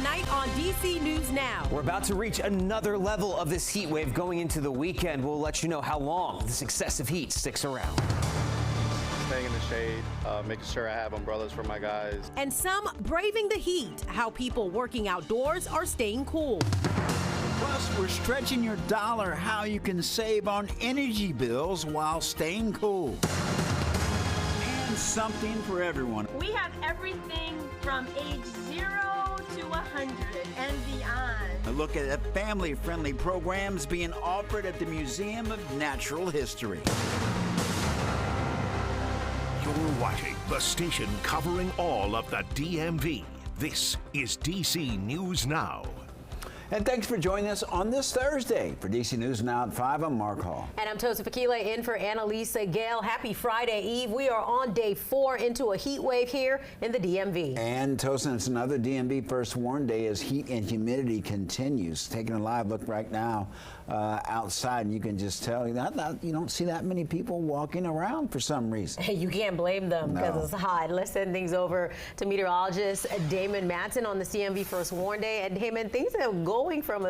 tonight on DC News Now. We're about to reach another level of this heat wave going into the weekend. We'll let you know how long this excessive heat sticks around. Staying in the shade, making sure I have umbrellas for my guys. And some braving the heat, how people working outdoors are staying cool. Plus, we're stretching your dollar how you can save on energy bills while staying cool. And something for everyone. We have everything from age 0 to 100 and beyond. A look at family-friendly programs being offered at the Museum of Natural History. You're watching the station covering all of the DMV. This is DC News Now. And thanks for joining us on this Thursday. For DC News Now at 5, I'm Mark Hall. And I'm Tosa Fakila in for Annalisa Gale. Happy Friday Eve. We are on day 4 into a heat wave here in the DMV. And Tosa, it's another DMV First Warn Day as heat and humidity continues. Taking a live look right now outside, and you can just tell you don't see that many people walking around for some reason. You can't blame them because it's hot. Let's send things over to meteorologist Damon Matson on the CMV First Warn Day. And Damon, things are going from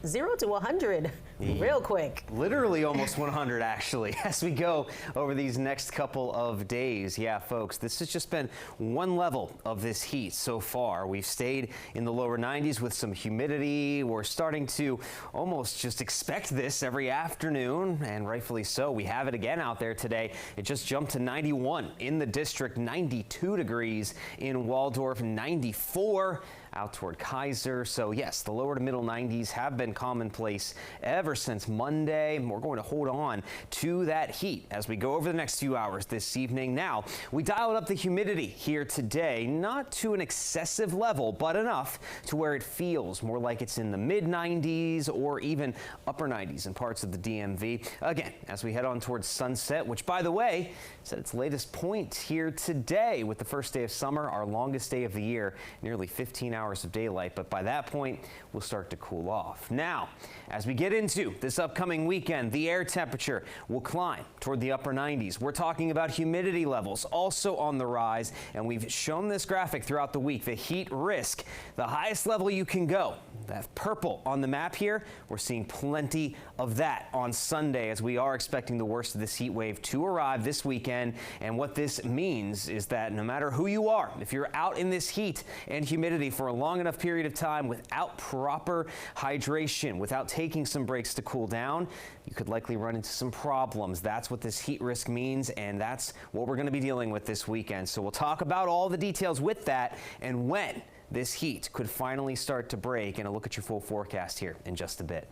0 to 100 real quick. Literally almost 100 actually as we go over these next couple of days. Yeah, folks, this has just been one level of this heat so far. We've stayed in the lower 90s with some humidity. We're starting to almost just expect this every afternoon, and rightfully so. We have it again out there today. It just jumped to 91 in the district, 92 degrees in Waldorf, 94 out toward Kaiser. So yes, the lower to middle 90s have been commonplace ever since Monday. We're going to hold on to that heat as we go over the next few hours this evening. Now, we dialed up the humidity here today, not to an excessive level, but enough to where it feels more like it's in the mid 90s or even upper 90s in parts of the DMV. Again, as we head on towards sunset, which by the way, is at its latest point here today with the first day of summer, our longest day of the year, nearly 15 hours of daylight, but by that point we'll start to cool off. Now, as we get into this upcoming weekend, the air temperature will climb toward the upper 90s. We're talking about humidity levels also on the rise, and we've shown this graphic throughout the week. The heat risk, the highest level you can go, that purple on the map here, we're seeing plenty of that on Sunday as we are expecting the worst of this heat wave to arrive this weekend. And what this means is that no matter who you are, if you're out in this heat and humidity for a long enough period of time without proper hydration, without taking some breaks to cool down, you could likely run into some problems. That's what this heat risk means, and that's what we're going to be dealing with this weekend. So we'll talk about all the details with that and when this heat could finally start to break, and a look at your full forecast here in just a bit.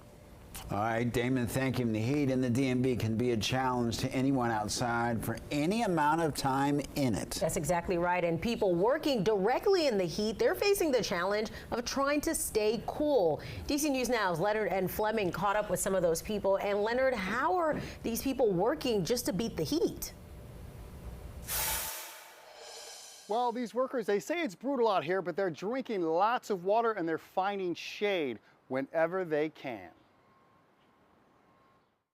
All right, Damon, thank you. The heat in the DMV can be a challenge to anyone outside for any amount of time in it. That's exactly right. And people working directly in the heat, they're facing the challenge of trying to stay cool. DC News Now's Leonard and Fleming caught up with some of those people. And Leonard, how are these people working just to beat the heat? Well, these workers, they say it's brutal out here, but they're drinking lots of water and they're finding shade whenever they can.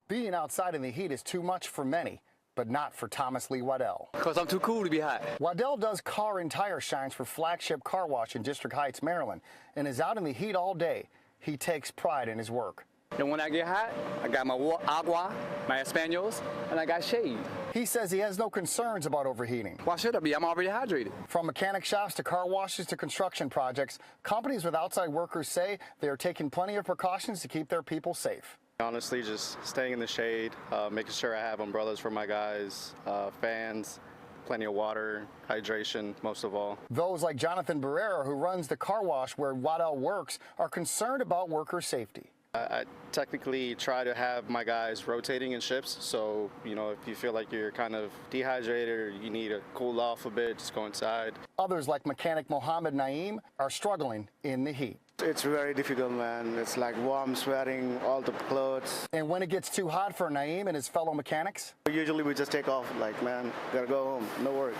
Being outside in the heat is too much for many, but not for Thomas Lee Waddell. Because I'm too cool to be hot. Waddell does car and tire shines for Flagship Car Wash in District Heights, Maryland, and is out in the heat all day. He takes pride in his work. And when I get hot, I got my agua, my Españols, and I got shade. He says he has no concerns about overheating. Why should I be? I'm already hydrated. From mechanic shops to car washes to construction projects, companies with outside workers say they are taking plenty of precautions to keep their people safe. Honestly, just staying in the shade, making sure I have umbrellas for my guys, fans, plenty of water, hydration, most of all. Those like Jonathan Barrera, who runs the car wash where Waddell works, are concerned about worker safety. I technically try to have my guys rotating in shifts, so, you know, if you feel like you're kind of dehydrated or you need to cool off a bit, just go inside. Others, like mechanic Mohammed Naeem, are struggling in the heat. It's very difficult, man. It's like warm, sweating, all the clothes. And when it gets too hot for Naeem and his fellow mechanics? Usually we just take off, like, man, gotta go home, no work.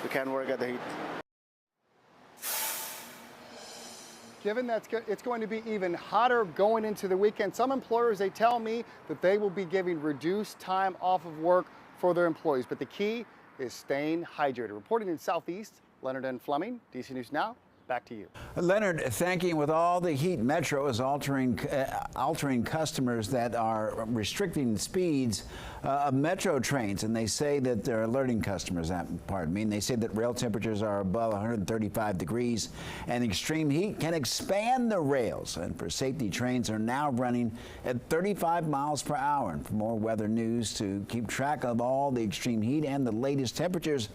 We can't work at the heat. Given that it's going to be even hotter going into the weekend, some employers, they tell me that they will be giving reduced time off of work for their employees. But the key is staying hydrated. Reporting in Southeast, Leonard N. Fleming, DC News Now, Back to you. Leonard, thanking. With all the heat, Metro is altering customers that are restricting speeds of Metro trains, and they say that they're alerting customers. They say that rail temperatures are above 135 degrees, and extreme heat can expand the rails. And for safety, trains are now running at 35 miles per hour. And for more weather news to keep track of all the extreme heat and the latest temperatures,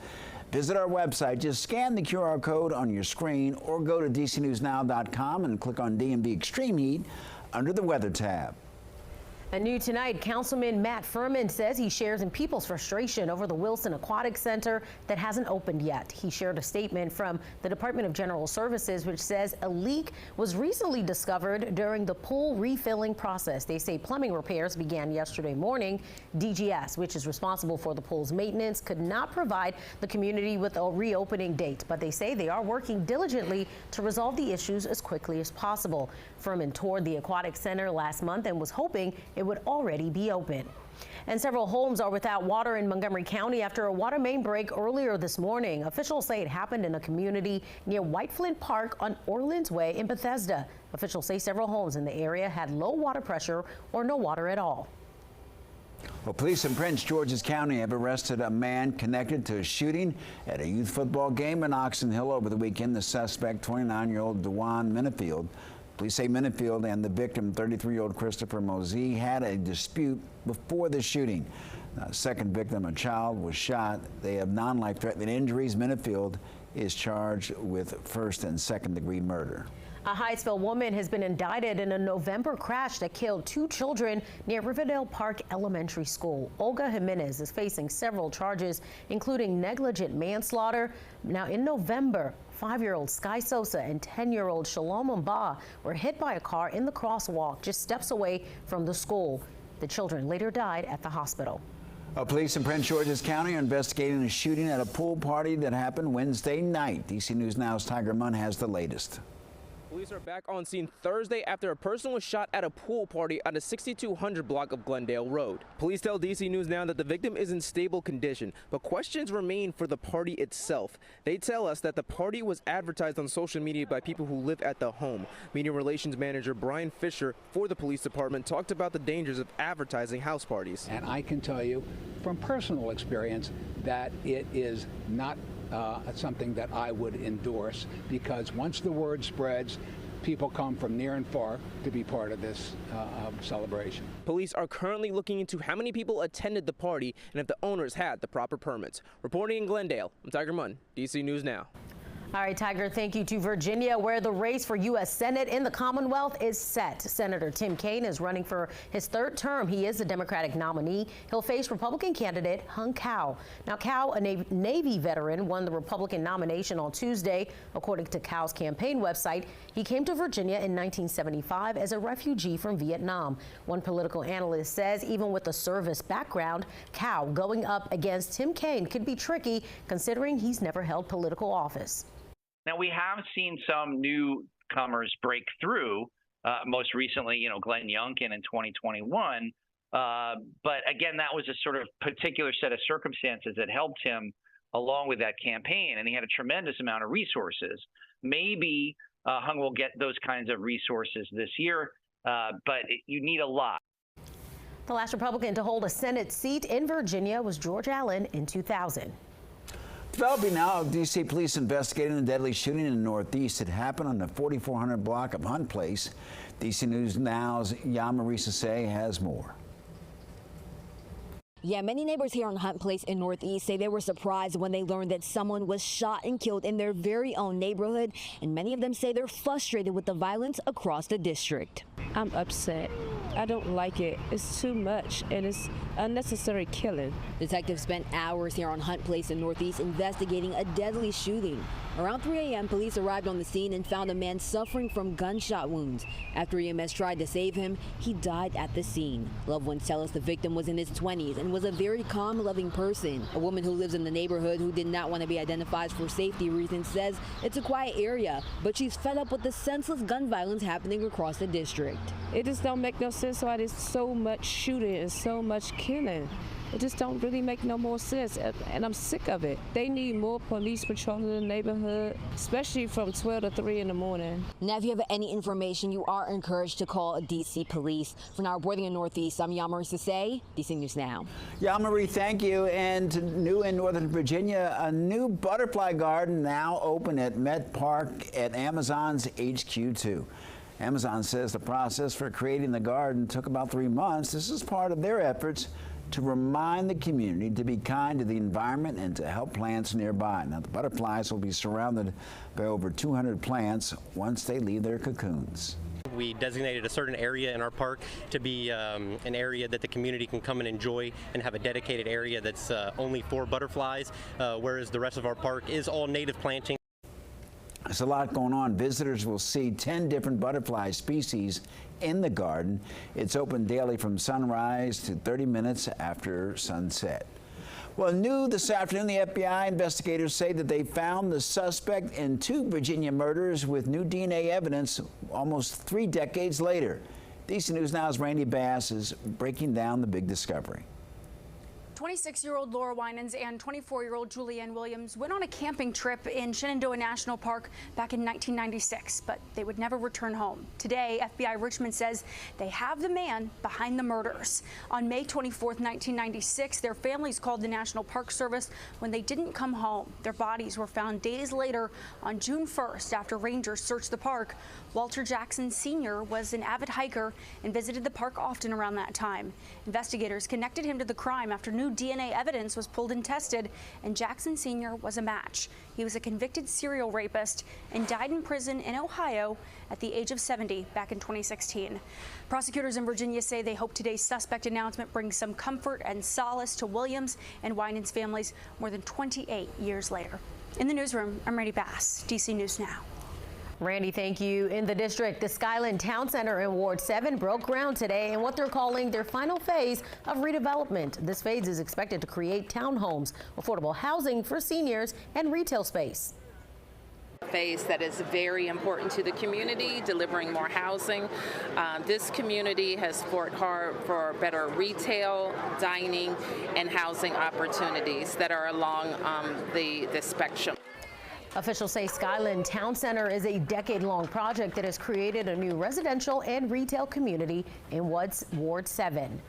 visit our website. Just scan the QR code on your screen or go to dcnewsnow.com and click on DMV Extreme Heat under the Weather tab. And new tonight, Councilman Matt Furman says he shares in people's frustration over the Wilson Aquatic Center that hasn't opened yet. He shared a statement from the Department of General Services, which says a leak was recently discovered during the pool refilling process. They say plumbing repairs began yesterday morning. DGS, which is responsible for the pool's maintenance, could not provide the community with a reopening date, but they say they are working diligently to resolve the issues as quickly as possible. Furman toured the Aquatic Center last month and was hoping it would already be open. And several homes are without water in Montgomery County after a water main break earlier this morning. Officials say it happened in a community near White Flint Park on Orleans Way in Bethesda. Officials say several homes in the area had low water pressure or no water at all. Well, police in Prince George's County have arrested a man connected to a shooting at a youth football game in Oxon Hill over the weekend. The suspect, 29-year-old Dewan Minifield. Police say Minifield and the victim, 33-year-old Christopher Mosey, had a dispute before the shooting. A second victim, a child, was shot. They have non-life-threatening injuries. Minifield is charged with first and second-degree murder. A Hyattsville woman has been indicted in a November crash that killed 2 children near Riverdale Park Elementary School. Olga Jimenez is facing several charges, including negligent manslaughter. Now, in November, 5-year-old Sky Sosa and 10-year-old Shalom Mba were hit by a car in the crosswalk just steps away from the school. The children later died at the hospital. Police in Prince George's County are investigating a shooting at a pool party that happened Wednesday night. DC News Now's Tiger Munn has the latest. Police are back on scene Thursday after a person was shot at a pool party on the 6200 block of Glendale Road. Police tell DC News Now that the victim is in stable condition, but questions remain for the party itself. They tell us that the party was advertised on social media by people who live at the home. Media Relations Manager Brian Fisher for the police department talked about the dangers of advertising house parties. And I can tell you from personal experience that it is not something that I would endorse, because once the word spreads, people come from near and far to be part of this celebration. Police are currently looking into how many people attended the party and if the owners had the proper permits. Reporting in Glendale, I'm Tiger Munn, DC News Now. All right, Tiger, thank you. To Virginia, where the race for U.S. Senate in the Commonwealth is set. Senator Tim Kaine is running for his 3rd term. He is the Democratic nominee. He'll face Republican candidate Hung Cao. Now, Cao, a Navy veteran, won the Republican nomination on Tuesday. According to Cao's campaign website, he came to Virginia in 1975 as a refugee from Vietnam. One political analyst says even with a service background, Cao going up against Tim Kaine could be tricky, considering he's never held political office. Now, we have seen some newcomers break through, most recently, Glenn Youngkin in 2021. But again, that was a sort of particular set of circumstances that helped him along with that campaign, and he had a tremendous amount of resources. Maybe Hung will get those kinds of resources this year, but you need a lot. The last Republican to hold a Senate seat in Virginia was George Allen in 2000. Developing now, D.C. police investigating the deadly shooting in the Northeast. It happened on the 4400 block of Hunt Place. D.C. News Now's Yamari Sase has more. Yeah, many neighbors here on Hunt Place in Northeast say they were surprised when they learned that someone was shot and killed in their very own neighborhood. And many of them say they're frustrated with the violence across the district. I'm upset. I don't like it. It's too much, and it's unnecessary killing. Detectives spent hours here on Hunt Place in Northeast investigating a deadly shooting. Around 3 a.m., police arrived on the scene and found a man suffering from gunshot wounds. After EMS tried to save him, he died at the scene. Loved ones tell us the victim was in his 20s and was a very calm, loving person. A woman who lives in the neighborhood who did not want to be identified for safety reasons says it's a quiet area, but she's fed up with the senseless gun violence happening across the district. It just don't make no sense why there's so much shooting and so much killing. It just don't really make no more sense, and I'm sick of it. They need more police patrolling the neighborhood, especially from 12 to 3 in the morning. Now, if you have any information, you are encouraged to call DC Police. For now, reporting in Northeast, I'm Yamarie Sase, DC News Now. Yamarie, thank you. And new in Northern Virginia, a new butterfly garden now open at Met Park at Amazon's HQ2. Amazon says the process for creating the garden took about 3 months. This is part of their efforts to remind the community to be kind to the environment and to help plants nearby. Now, the butterflies will be surrounded by over 200 plants once they leave their cocoons. We designated a certain area in our park to be an area that the community can come and enjoy and have a dedicated area that's only for butterflies, whereas the rest of our park is all native planting. There's a lot going on. Visitors will see 10 different butterfly species in the garden. It's open daily from sunrise to 30 minutes after sunset. Well, new this afternoon, the FBI investigators say that they found the suspect in 2 Virginia murders with new DNA evidence almost 3 decades later. DC News Now's Randy Bass is breaking down the big discovery. 26-year-old Laura Winans and 24-year-old Julianne Williams went on a camping trip in Shenandoah National Park back in 1996, but they would never return home. Today, FBI Richmond says they have the man behind the murders. On May 24th, 1996, their families called the National Park Service when they didn't come home. Their bodies were found days later on June 1st after rangers searched the park. Walter Jackson Sr. was an avid hiker and visited the park often around that time. Investigators connected him to the crime after new DNA evidence was pulled and tested, and Jackson Sr. was a match. He was a convicted serial rapist and died in prison in Ohio at the age of 70 back in 2016. Prosecutors in Virginia say they hope today's suspect announcement brings some comfort and solace to Williams and Winans' families more than 28 years later. In the newsroom, I'm Randy Bass, DC News Now. Randy, thank you. In the district, the Skyland Town Center in Ward 7 broke ground today in what they're calling their final phase of redevelopment. This phase is expected to create townhomes, affordable housing for seniors, and retail space. Phase that is very important to the community, delivering more housing. This community has fought hard for better retail, dining, and housing opportunities that are along the spectrum. Officials say Skyland Town Center is a decade-long project that has created a new residential and retail community in Ward 7.